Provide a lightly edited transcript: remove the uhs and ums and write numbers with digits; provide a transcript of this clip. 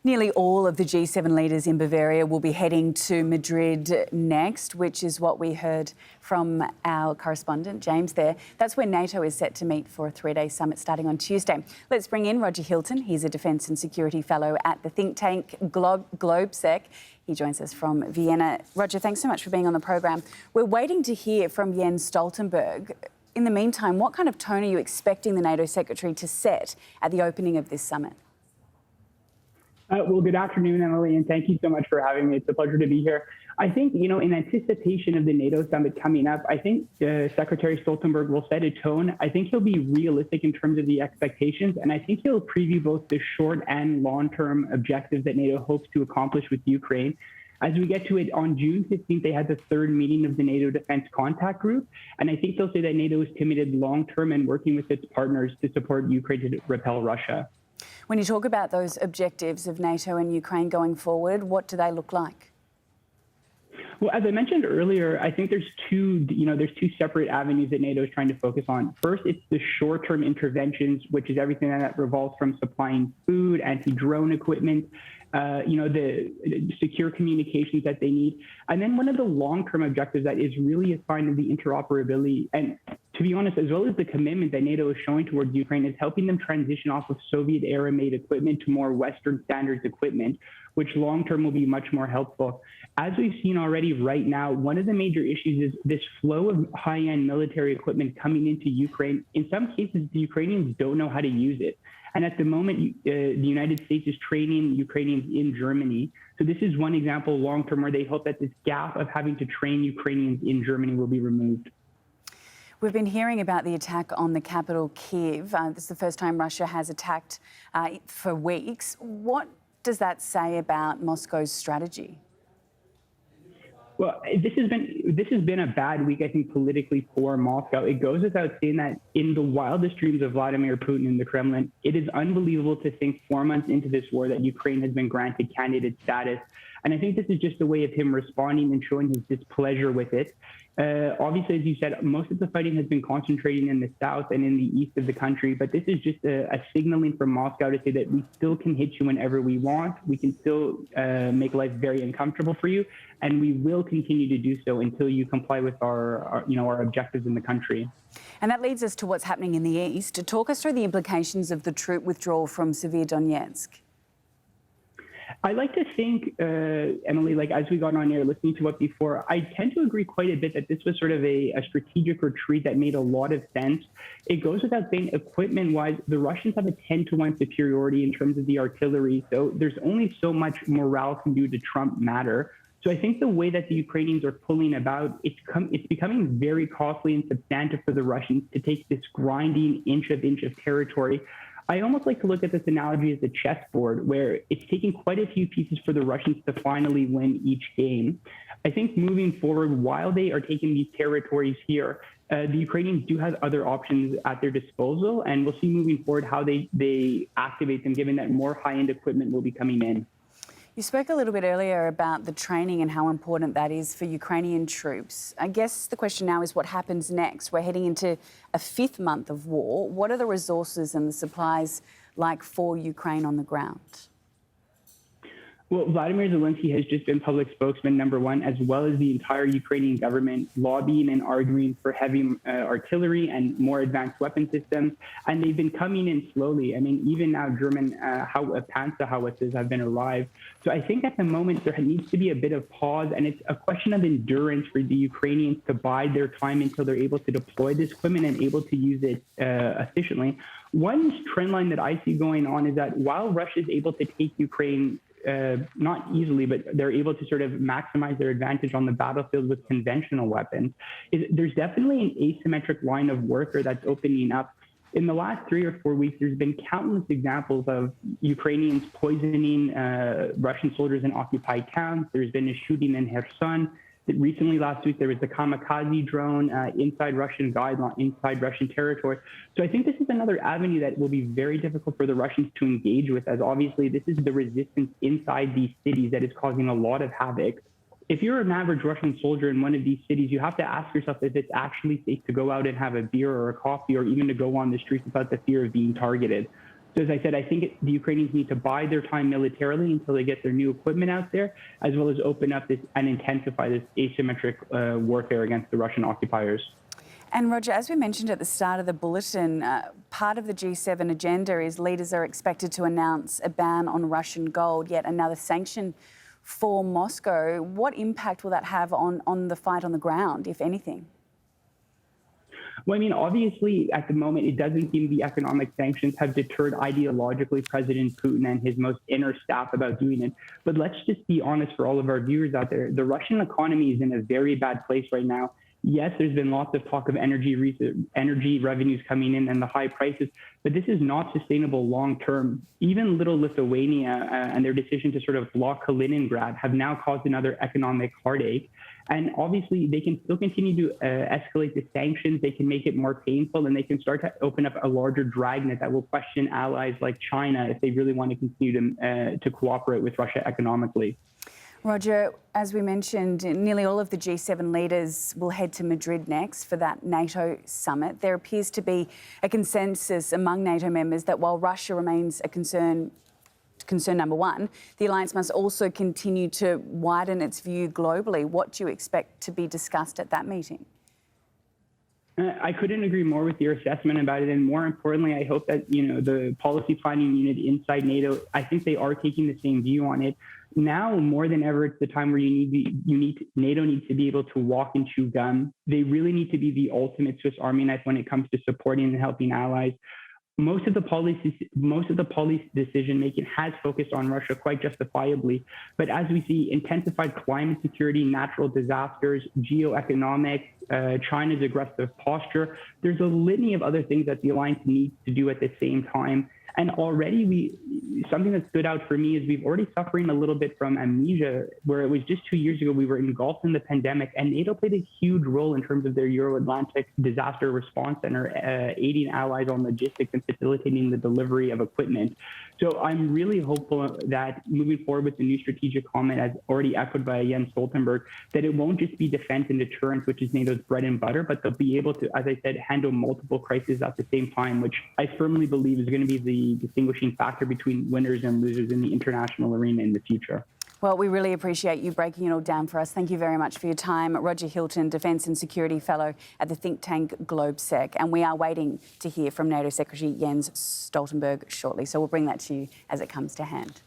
Nearly all of the G7 leaders in Bavaria will be heading to Madrid next, which is what we heard from our correspondent, James, there. That's where NATO is set to meet for a three-day summit starting on Tuesday. Let's bring in Roger Hilton. He's a Defence and Security Fellow at the think tank GlobeSec. He joins us from Vienna. Roger, thanks so much for being on the program. We're waiting to hear from Jens Stoltenberg. In the meantime, what kind of tone are you expecting the NATO Secretary to set at the opening of this summit? Well, good afternoon, Emily, and thank you so much for having me. It's a pleasure to be here. I think, in anticipation of the NATO summit coming up, I think Secretary Stoltenberg will set a tone. I think he'll be realistic in terms of the expectations, and I think he'll preview both the short and long-term objectives that NATO hopes to accomplish with Ukraine. As we get to it, on June 15th, they had the third meeting of the NATO Defense Contact Group, and I think they'll say that NATO is committed long-term and working with its partners to support Ukraine to repel Russia. When you talk about those objectives of NATO and Ukraine going forward, what do they look like? Well, as I mentioned earlier, I think there's two separate avenues that NATO is trying to focus on. First, it's the short-term interventions, which is everything that revolves from supplying food, anti-drone equipment, the secure communications that they need. And then one of the long-term objectives that is really a sign of the interoperability and, to be honest, as well as the commitment that NATO is showing towards Ukraine, is helping them transition off of Soviet-era made equipment to more Western standards equipment, which long-term will be much more helpful. As we've seen already right now, one of the major issues is this flow of high-end military equipment coming into Ukraine. In some cases, the Ukrainians don't know how to use it. And at the moment, the United States is training Ukrainians in Germany. So this is one example long-term where they hope that this gap of having to train Ukrainians in Germany will be removed. We've been hearing about the attack on the capital, Kyiv. This is the first time Russia has attacked for weeks. What does that say about Moscow's strategy? Well, this has been a bad week, I think, politically for Moscow. It goes without saying that in the wildest dreams of Vladimir Putin in the Kremlin, it is unbelievable to think 4 months into this war that Ukraine has been granted candidate status. And I think this is just a way of him responding and showing his displeasure with it. Obviously, as you said, most of the fighting has been concentrating in the south and in the east of the country, but this is just a signaling from Moscow to say that we still can hit you whenever we want. We can still make life very uncomfortable for you, and we will continue to do so until you comply with our objectives in the country. And that leads us to what's happening in the east. To talk us through the implications of the troop withdrawal from Severodonetsk. I like to think, Emily, as we got on air listening to it before, I tend to agree quite a bit that this was sort of a strategic retreat that made a lot of sense. It goes without saying, equipment-wise, the Russians have a 10-to-1 superiority in terms of the artillery, so there's only so much morale can do to trump matter. So I think the way that the Ukrainians are pulling about, it's becoming very costly and substantive for the Russians to take this grinding inch of territory. I almost like to look at this analogy as a chessboard, where it's taking quite a few pieces for the Russians to finally win each game. I think moving forward, while they are taking these territories here, the Ukrainians do have other options at their disposal, and we'll see moving forward how they activate them, given that more high-end equipment will be coming in. You spoke a little bit earlier about the training and how important that is for Ukrainian troops. I guess the question now is what happens next? We're heading into a 5th month of war. What are the resources and the supplies like for Ukraine on the ground? Well, Vladimir Zelensky has just been public spokesman #1, as well as the entire Ukrainian government, lobbying and arguing for heavy artillery and more advanced weapon systems. And they've been coming in slowly. I mean, even now, German Panzer howitzers have been arrived. So I think at the moment there needs to be a bit of pause, and it's a question of endurance for the Ukrainians to bide their time until they're able to deploy this equipment and able to use it efficiently. One trend line that I see going on is that while Russia is able to take Ukraine not easily, but they're able to sort of maximize their advantage on the battlefield with conventional weapons, there's definitely an asymmetric line of warfare that's opening up. In the last 3 or 4 weeks, there's been countless examples of Ukrainians poisoning Russian soldiers in occupied towns. There's been a shooting in Kherson. Recently, last week, there was the kamikaze drone inside Russian guideline, inside Russian territory. So I think this is another avenue that will be very difficult for the Russians to engage with, as obviously this is the resistance inside these cities that is causing a lot of havoc. If you're an average Russian soldier in one of these cities, you have to ask yourself if it's actually safe to go out and have a beer or a coffee, or even to go on the streets without the fear of being targeted. So as I said, I think the Ukrainians need to bide their time militarily until they get their new equipment out there, as well as open up this and intensify this asymmetric warfare against the Russian occupiers. And Roger, as we mentioned at the start of the bulletin, part of the G7 agenda is leaders are expected to announce a ban on Russian gold, yet another sanction for Moscow. What impact will that have on the fight on the ground, if anything? Well, I mean, obviously, at the moment, it doesn't seem the economic sanctions have deterred ideologically President Putin and his most inner staff about doing it. But let's just be honest for all of our viewers out there. The Russian economy is in a very bad place right now. Yes, there's been lots of talk of energy revenues coming in and the high prices, but this is not sustainable long term. Even little Lithuania and their decision to sort of block Kaliningrad have now caused another economic heartache. And obviously, they can still continue to escalate the sanctions. They can make it more painful, and they can start to open up a larger dragnet that will question allies like China if they really want to continue to cooperate with Russia economically. Roger, as we mentioned, nearly all of the G7 leaders will head to Madrid next for that NATO summit. There appears to be a consensus among NATO members that while Russia remains a concern number one, the alliance must also continue to widen its view globally. What do you expect to be discussed at that meeting? I couldn't agree more with your assessment about it. And more importantly, I hope that, the policy planning unit inside NATO, I think they are taking the same view on it. Now, more than ever, it's the time where NATO needs to be able to walk and chew gum. They really need to be the ultimate Swiss Army knife when it comes to supporting and helping allies. Most of the policy decision making has focused on Russia quite justifiably. But as we see intensified climate security, natural disasters, geoeconomics, China's aggressive posture, there's a litany of other things that the alliance needs to do at the same time. And already something that stood out for me is we've already suffering a little bit from amnesia, where it was just 2 years ago we were engulfed in the pandemic, and NATO played a huge role in terms of their Euro-Atlantic disaster response center, aiding allies on logistics and facilitating the delivery of equipment. So I'm really hopeful that moving forward with the new strategic comment, as already echoed by Jens Stoltenberg, that it won't just be defense and deterrence, which is NATO's bread and butter, but they'll be able to, as I said, handle multiple crises at the same time, which I firmly believe is going to be the distinguishing factor between winners and losers in the international arena in the future. Well, we really appreciate you breaking it all down for us. Thank you very much for your time. Roger Hilton, Defence and Security Fellow at the think tank GlobeSec. And we are waiting to hear from NATO Secretary Jens Stoltenberg shortly. So we'll bring that to you as it comes to hand.